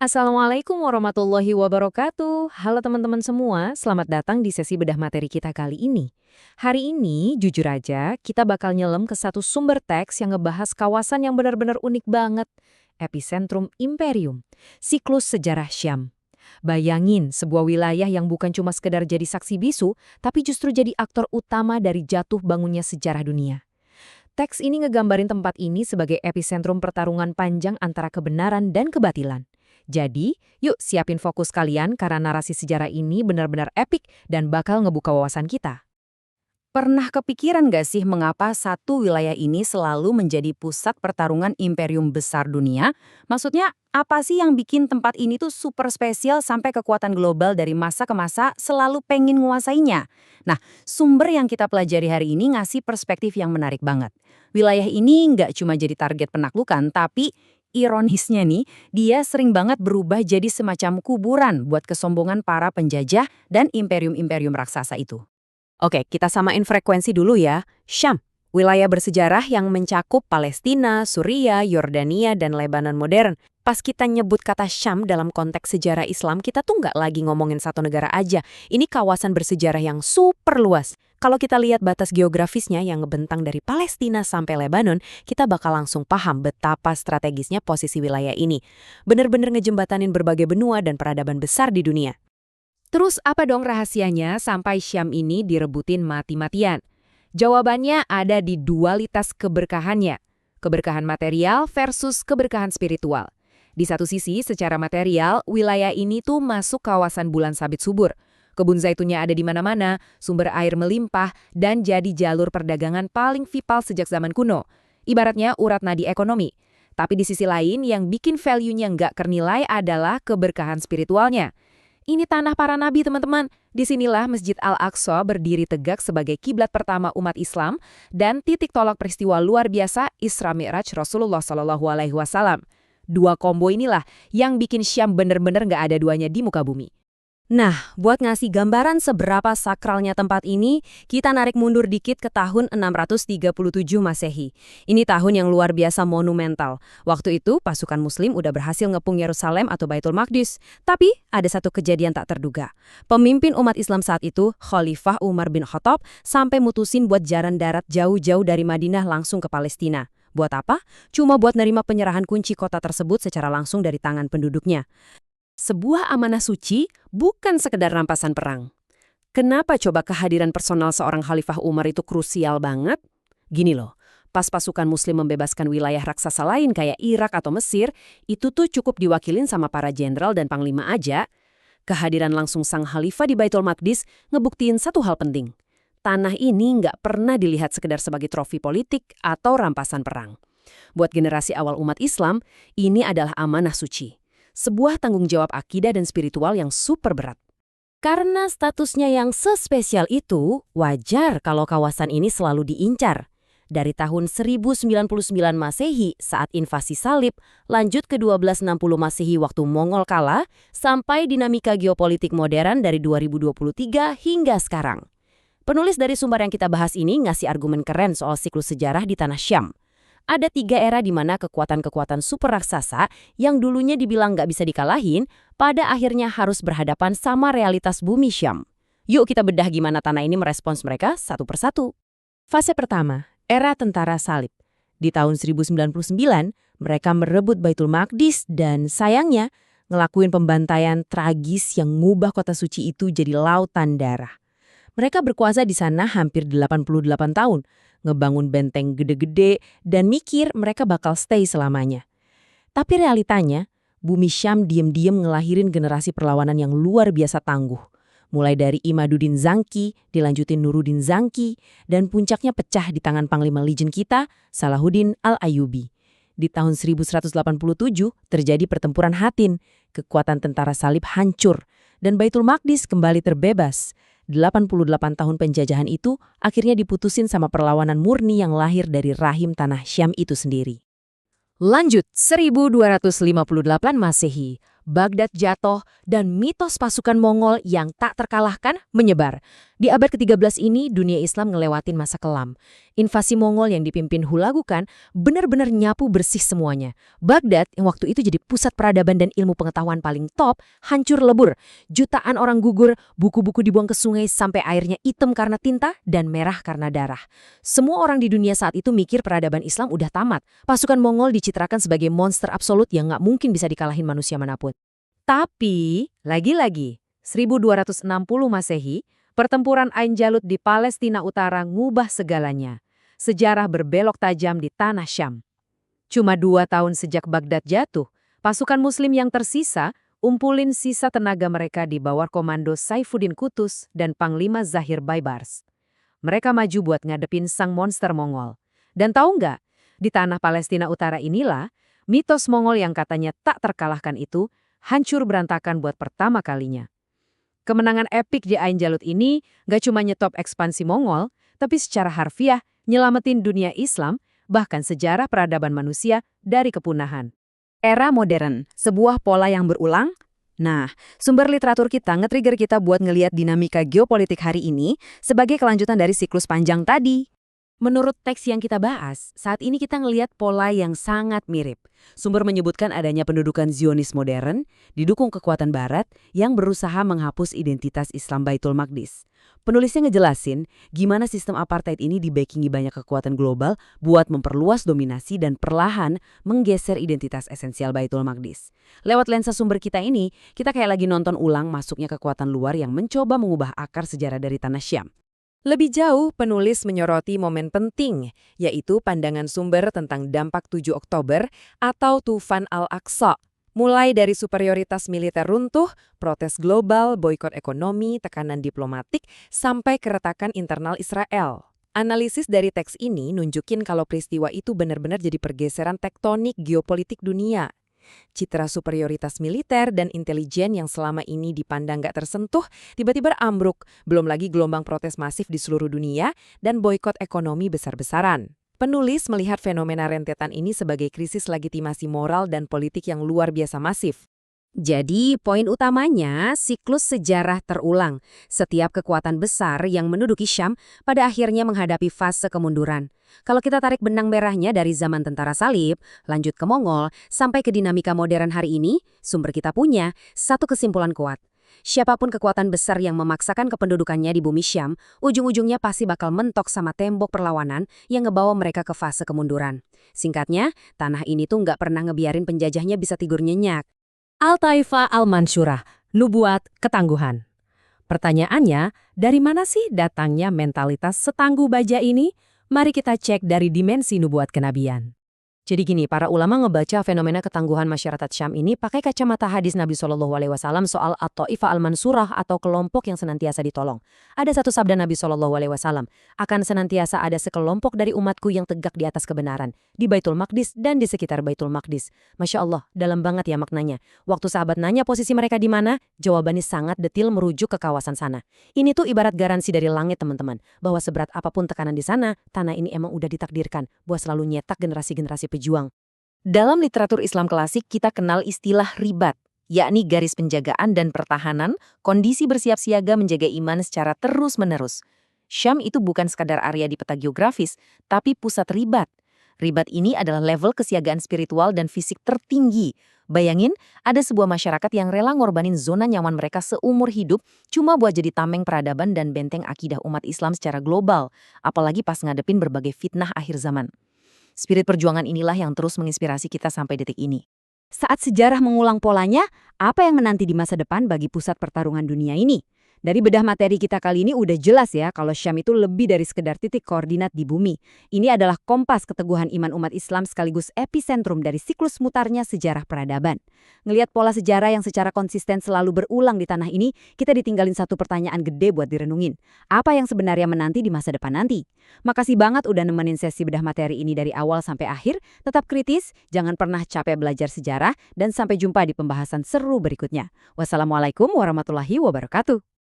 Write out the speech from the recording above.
Assalamualaikum warahmatullahi wabarakatuh. Halo teman-teman semua, selamat datang di sesi bedah materi kita kali ini. Hari ini, jujur aja, kita bakal nyelam ke satu sumber teks yang ngebahas kawasan yang benar-benar unik banget. Epicentrum Imperium, siklus sejarah Syam. Bayangin sebuah wilayah yang bukan cuma sekedar jadi saksi bisu, tapi justru jadi aktor utama dari jatuh bangunnya sejarah dunia. Teks ini ngegambarin tempat ini sebagai epicentrum pertarungan panjang antara kebenaran dan kebatilan. Jadi, yuk siapin fokus kalian karena narasi sejarah ini benar-benar epik dan bakal ngebuka wawasan kita. Pernah kepikiran gak sih mengapa satu wilayah ini selalu menjadi pusat pertarungan imperium besar dunia? Maksudnya, apa sih yang bikin tempat ini tuh super spesial sampai kekuatan global dari masa ke masa selalu pengen nguasainya? Nah, sumber yang kita pelajari hari ini ngasih perspektif yang menarik banget. Wilayah ini nggak cuma jadi target penaklukan, tapi ironisnya nih, dia sering banget berubah jadi semacam kuburan buat kesombongan para penjajah dan imperium-imperium raksasa itu. Oke, kita samain frekuensi dulu ya. Syam, wilayah bersejarah yang mencakup Palestina, Suriah, Yordania, dan Lebanon modern. Pas kita nyebut kata Syam dalam konteks sejarah Islam, kita tuh nggak lagi ngomongin satu negara aja. Ini kawasan bersejarah yang super luas. Kalau kita lihat batas geografisnya yang ngebentang dari Palestina sampai Lebanon, kita bakal langsung paham betapa strategisnya posisi wilayah ini. Bener-bener ngejembatanin berbagai benua dan peradaban besar di dunia. Terus apa dong rahasianya sampai Syam ini direbutin mati-matian? Jawabannya ada di dualitas keberkahannya. Keberkahan material versus keberkahan spiritual. Di satu sisi, secara material, wilayah ini tuh masuk kawasan bulan sabit subur. Kebun zaitunnya ada di mana-mana, sumber air melimpah, dan jadi jalur perdagangan paling vital sejak zaman kuno. Ibaratnya urat nadi ekonomi. Tapi di sisi lain, yang bikin value-nya nggak ternilai adalah keberkahan spiritualnya. Ini tanah para nabi, teman-teman. Disinilah Masjid Al-Aqsa berdiri tegak sebagai kiblat pertama umat Islam dan titik tolak peristiwa luar biasa Isra Mi'raj Rasulullah SAW. Dua kombo inilah yang bikin Syam bener-bener nggak ada duanya di muka bumi. Nah, buat ngasih gambaran seberapa sakralnya tempat ini, kita narik mundur dikit ke tahun 637 Masehi. Ini tahun yang luar biasa monumental. Waktu itu, pasukan Muslim udah berhasil ngepung Yerusalem atau Baitul Maqdis. Tapi, ada satu kejadian tak terduga. Pemimpin umat Islam saat itu, Khalifah Umar bin Khattab, sampai mutusin buat jalan darat jauh-jauh dari Madinah langsung ke Palestina. Buat apa? Cuma buat nerima penyerahan kunci kota tersebut secara langsung dari tangan penduduknya. Sebuah amanah suci bukan sekedar rampasan perang. Kenapa coba kehadiran personal seorang Khalifah Umar itu krusial banget? Gini loh, pas pasukan Muslim membebaskan wilayah raksasa lain kayak Irak atau Mesir, itu tuh cukup diwakilin sama para jenderal dan panglima aja. Kehadiran langsung sang Khalifah di Baitul Maqdis ngebuktiin satu hal penting. Tanah ini nggak pernah dilihat sekedar sebagai trofi politik atau rampasan perang. Buat generasi awal umat Islam, ini adalah amanah suci. Sebuah tanggung jawab akidah dan spiritual yang super berat. Karena statusnya yang sespesial itu, wajar kalau kawasan ini selalu diincar. Dari tahun 1099 Masehi saat invasi salib, lanjut ke 1260 Masehi waktu Mongol kalah, sampai dinamika geopolitik modern dari 2023 hingga sekarang. Penulis dari sumber yang kita bahas ini ngasih argumen keren soal siklus sejarah di tanah Syam. Ada 3 era di mana kekuatan-kekuatan super raksasa yang dulunya dibilang nggak bisa dikalahin, pada akhirnya harus berhadapan sama realitas bumi Syam. Yuk kita bedah gimana tanah ini merespons mereka satu persatu. Fase pertama, era tentara salib. Di tahun 1099, mereka merebut Baitul Maqdis dan sayangnya ngelakuin pembantaian tragis yang ngubah kota suci itu jadi lautan darah. Mereka berkuasa di sana hampir 88 tahun, ngebangun benteng gede-gede, dan mikir mereka bakal stay selamanya. Tapi realitanya, bumi Syam diem-diem ngelahirin generasi perlawanan yang luar biasa tangguh. Mulai dari Imaduddin Zangki, dilanjutin Nuruddin Zangki, dan puncaknya pecah di tangan Panglima Legion kita, Salahuddin Al-Ayyubi. Di tahun 1187 terjadi pertempuran Hattin, kekuatan tentara salib hancur, dan Baitul Maqdis kembali terbebas. 88 tahun penjajahan itu akhirnya diputusin sama perlawanan murni yang lahir dari rahim tanah Syam itu sendiri. Lanjut, 1258 Masehi, Baghdad jatuh dan mitos pasukan Mongol yang tak terkalahkan menyebar. Di abad ke-13 ini, dunia Islam ngelewatin masa kelam. Invasi Mongol yang dipimpin Hulagu Khan benar-benar nyapu bersih semuanya. Baghdad, yang waktu itu jadi pusat peradaban dan ilmu pengetahuan paling top, hancur lebur. Jutaan orang gugur, buku-buku dibuang ke sungai sampai airnya hitam karena tinta dan merah karena darah. Semua orang di dunia saat itu mikir peradaban Islam udah tamat. Pasukan Mongol dicitrakan sebagai monster absolut yang nggak mungkin bisa dikalahin manusia manapun. Tapi, lagi-lagi, 1260 Masehi, pertempuran Ain Jalut di Palestina Utara ngubah segalanya. Sejarah berbelok tajam di tanah Syam. Cuma 2 tahun sejak Baghdad jatuh, pasukan Muslim yang tersisa umpulin sisa tenaga mereka di bawah komando Saifuddin Qutuz dan Panglima Zahir Baibars. Mereka maju buat ngadepin sang monster Mongol. Dan tahu nggak, di tanah Palestina Utara inilah, mitos Mongol yang katanya tak terkalahkan itu hancur berantakan buat pertama kalinya. Kemenangan epik di Ain Jalut ini gak cuma nyetop ekspansi Mongol, tapi secara harfiah nyelamatin dunia Islam, bahkan sejarah peradaban manusia dari kepunahan. Era modern, sebuah pola yang berulang? Nah, sumber literatur kita nge-trigger kita buat ngeliat dinamika geopolitik hari ini sebagai kelanjutan dari siklus panjang tadi. Menurut teks yang kita bahas, saat ini kita ngelihat pola yang sangat mirip. Sumber menyebutkan adanya pendudukan Zionis modern, didukung kekuatan Barat, yang berusaha menghapus identitas Islam Baitul Maqdis. Penulisnya ngejelasin gimana sistem apartheid ini dibackingi banyak kekuatan global buat memperluas dominasi dan perlahan menggeser identitas esensial Baitul Maqdis. Lewat lensa sumber kita ini, kita kayak lagi nonton ulang masuknya kekuatan luar yang mencoba mengubah akar sejarah dari tanah Syam. Lebih jauh, penulis menyoroti momen penting, yaitu pandangan sumber tentang dampak 7 Oktober atau Tufan Al-Aqsa. Mulai dari superioritas militer runtuh, protes global, boikot ekonomi, tekanan diplomatik, sampai keretakan internal Israel. Analisis dari teks ini nunjukin kalau peristiwa itu benar-benar jadi pergeseran tektonik geopolitik dunia. Citra superioritas militer dan intelijen yang selama ini dipandang gak tersentuh, tiba-tiba ambruk, belum lagi gelombang protes masif di seluruh dunia dan boikot ekonomi besar-besaran. Penulis melihat fenomena rentetan ini sebagai krisis legitimasi moral dan politik yang luar biasa masif. Jadi, poin utamanya, siklus sejarah terulang. Setiap kekuatan besar yang menduduki Syam pada akhirnya menghadapi fase kemunduran. Kalau kita tarik benang merahnya dari zaman tentara salib, lanjut ke Mongol, sampai ke dinamika modern hari ini, sumber kita punya satu kesimpulan kuat. Siapapun kekuatan besar yang memaksakan kependudukannya di bumi Syam, ujung-ujungnya pasti bakal mentok sama tembok perlawanan yang ngebawa mereka ke fase kemunduran. Singkatnya, tanah ini tuh nggak pernah ngebiarin penjajahnya bisa tidur nyenyak. Al-Taifah Al-Mansyurah, nubuat ketangguhan. Pertanyaannya, dari mana sih datangnya mentalitas setangguh baja ini? Mari kita cek dari dimensi nubuat kenabian. Jadi gini, para ulama ngebaca fenomena ketangguhan masyarakat Syam ini pakai kacamata hadis Nabi SAW soal At-Taifah Al-Mansurah atau kelompok yang senantiasa ditolong. Ada satu sabda Nabi SAW, akan senantiasa ada sekelompok dari umatku yang tegak di atas kebenaran, di Baitul Maqdis dan di sekitar Baitul Maqdis. Masya Allah, dalam banget ya maknanya. Waktu sahabat nanya posisi mereka di mana, jawabannya sangat detil merujuk ke kawasan sana. Ini tuh ibarat garansi dari langit teman-teman, bahwa seberat apapun tekanan di sana, tanah ini emang udah ditakdirkan buat selalu nyetak generasi-generasi pejuang. Dalam literatur Islam klasik kita kenal istilah ribat, yakni garis penjagaan dan pertahanan, kondisi bersiap siaga menjaga iman secara terus-menerus. Syam itu bukan sekadar area di peta geografis, tapi pusat ribat. Ribat ini adalah level kesiagaan spiritual dan fisik tertinggi. Bayangin, ada sebuah masyarakat yang rela ngorbanin zona nyaman mereka seumur hidup cuma buat jadi tameng peradaban dan benteng akidah umat Islam secara global, apalagi pas ngadepin berbagai fitnah akhir zaman. Spirit perjuangan inilah yang terus menginspirasi kita sampai detik ini. Saat sejarah mengulang polanya, apa yang menanti di masa depan bagi pusat pertarungan dunia ini? Dari bedah materi kita kali ini udah jelas ya kalau Syam itu lebih dari sekedar titik koordinat di bumi. Ini adalah kompas keteguhan iman umat Islam sekaligus epicentrum dari siklus mutarnya sejarah peradaban. Ngelihat pola sejarah yang secara konsisten selalu berulang di tanah ini, kita ditinggalin satu pertanyaan gede buat direnungin. Apa yang sebenarnya menanti di masa depan nanti? Makasih banget udah nemenin sesi bedah materi ini dari awal sampai akhir. Tetap kritis, jangan pernah capek belajar sejarah, dan sampai jumpa di pembahasan seru berikutnya. Wassalamualaikum warahmatullahi wabarakatuh.